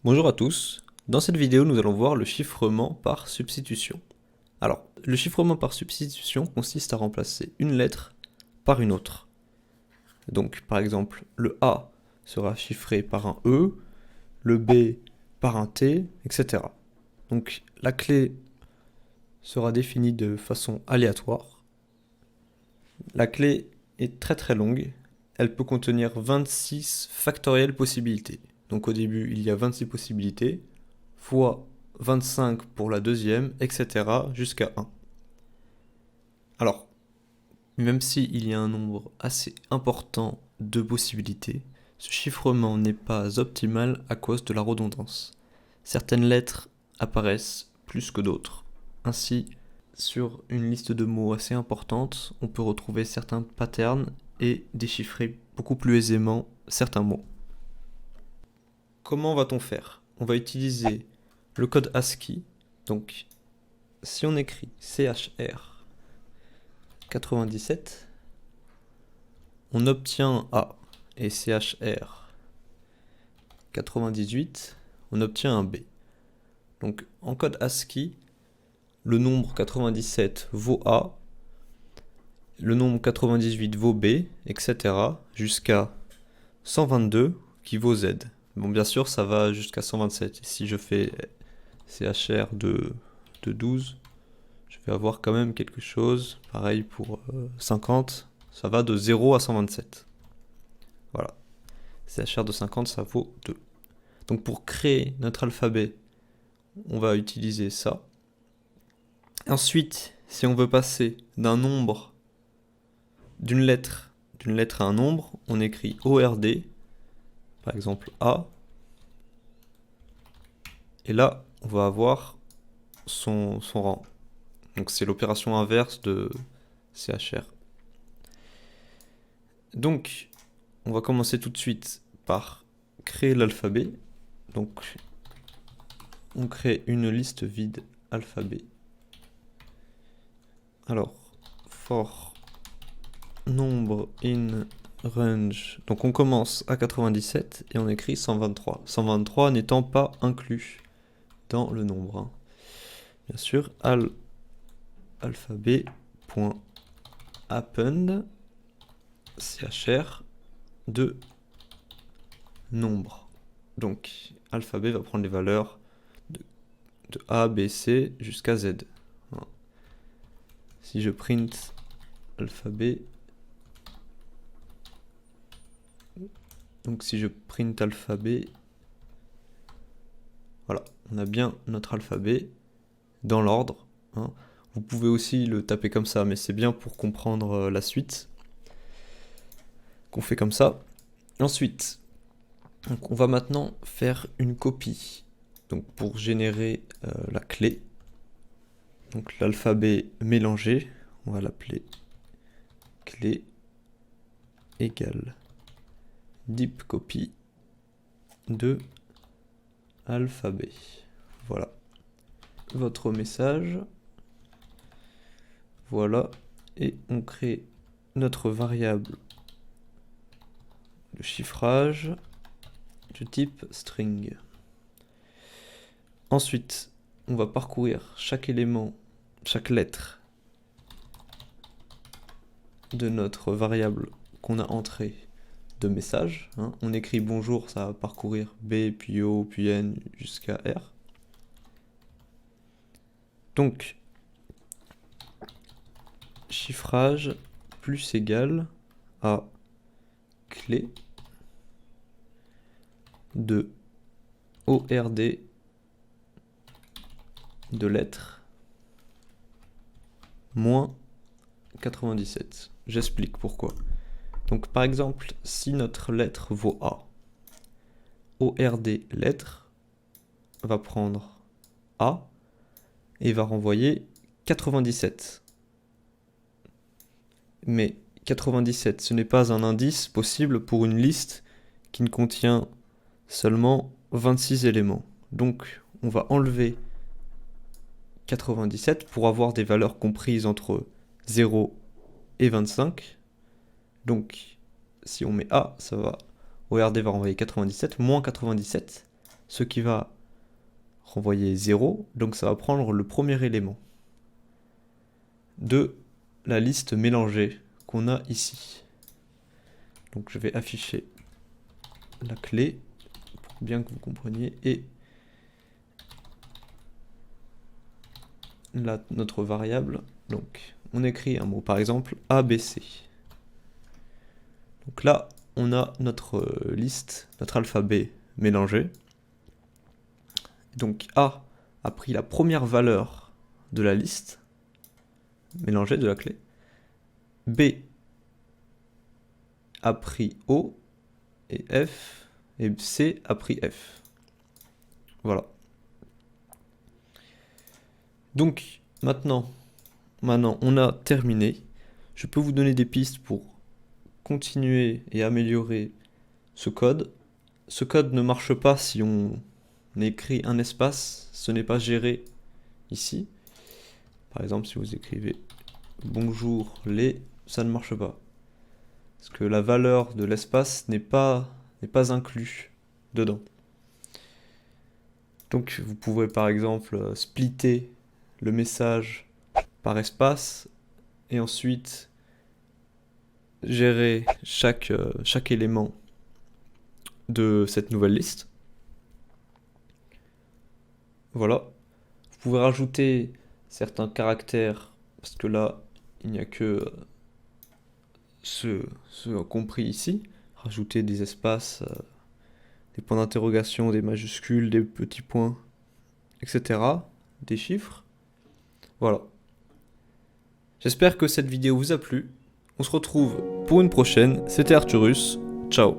Bonjour à tous, dans cette vidéo nous allons voir le chiffrement par substitution. Alors, le chiffrement par substitution consiste à remplacer une lettre par une autre. Donc par exemple, le A sera chiffré par un E, le B par un T, etc. Donc la clé sera définie de façon aléatoire. La clé est très longue, elle peut contenir 26 factorielles possibilités. Donc au début il y a 26 possibilités, fois 25 pour la deuxième, etc. jusqu'à 1. Alors, même s'il y a un nombre assez important de possibilités, ce chiffrement n'est pas optimal à cause de la redondance. Certaines lettres apparaissent plus que d'autres. Ainsi, sur une liste de mots assez importante, on peut retrouver certains patterns et déchiffrer beaucoup plus aisément certains mots. Comment va-t-on faire? On va utiliser le code ASCII. Donc, si on écrit CHR 97, on obtient A, et CHR 98, on obtient un B. Donc, en code ASCII, le nombre 97 vaut A, le nombre 98 vaut B, etc. jusqu'à 122 qui vaut Z. Bon, bien sûr, ça va jusqu'à 127. Et si je fais CHR de 12, je vais avoir quand même quelque chose. Pareil pour 50, ça va de 0 à 127. Voilà. CHR de 50, ça vaut 2. Donc pour créer notre alphabet, on va utiliser ça. Ensuite, si on veut passer d'un nombre, d'une lettre à un nombre, on écrit ORD, par exemple A. Et là, on va avoir son rang. Donc c'est l'opération inverse de CHR. Donc, on va commencer tout de suite par créer l'alphabet. Donc, on crée une liste vide alphabet. Alors, for nombre in range. Donc on commence à 97 et on écrit 123. 123 n'étant pas inclus dans le nombre. Hein. Bien sûr, alphabet.append chr de nombre. Donc, alphabet va prendre les valeurs de A, B, C jusqu'à Z. Voilà. Si je print alphabet, donc si je print alphabet, voilà, on a bien notre alphabet dans l'ordre. Hein. Vous pouvez aussi le taper comme ça, mais c'est bien pour comprendre la suite qu'on fait comme ça. Ensuite, donc on va maintenant faire une copie. Donc pour générer la clé, donc l'alphabet mélangé, on va l'appeler clé égale deep copy de alphabet. Voilà votre message. Voilà, et on crée notre variable de chiffrage de type string. Ensuite, on va parcourir chaque élément, chaque lettre de notre variable qu'on a entrée de message. Hein. On écrit bonjour, ça va parcourir B, puis O, puis N jusqu'à R. Donc, chiffrage plus égal à clé de ORD de lettres moins 97. J'explique pourquoi. Donc par exemple, si notre lettre vaut A, ORD lettre va prendre A et va renvoyer 97. Mais 97, ce n'est pas un indice possible pour une liste qui ne contient seulement 26 éléments. Donc on va enlever 97 pour avoir des valeurs comprises entre 0 et 25. Donc si on met A, ça va ORD va renvoyer 97, moins 97 ce qui va renvoyer 0, donc ça va prendre le premier élément de la liste mélangée qu'on a ici. Donc je vais afficher la clé pour bien que vous compreniez, et là, notre variable, donc on écrit un mot, par exemple ABC. Donc là, on a notre liste, notre alphabet mélangé. Donc A a pris la première valeur de la liste mélangée de la clé. B a pris O, et F, et C a pris F. Voilà. Donc maintenant on a terminé. Je peux vous donner des pistes pour continuer et améliorer ce code. Ce code ne marche pas si on écrit un espace, ce n'est pas géré ici. Par exemple, si vous écrivez bonjour les, ça ne marche pas. Parce que la valeur de l'espace n'est pas inclus dedans. Donc vous pouvez par exemple splitter le message par espace et ensuite gérer chaque élément de cette nouvelle liste. Voilà. Vous pouvez rajouter certains caractères, parce que là, il n'y a que ceux compris ici. Rajouter des espaces, des points d'interrogation, des majuscules, des petits points, etc. Des chiffres. Voilà. J'espère que cette vidéo vous a plu. On se retrouve pour une prochaine. C'était Arthurus. Ciao.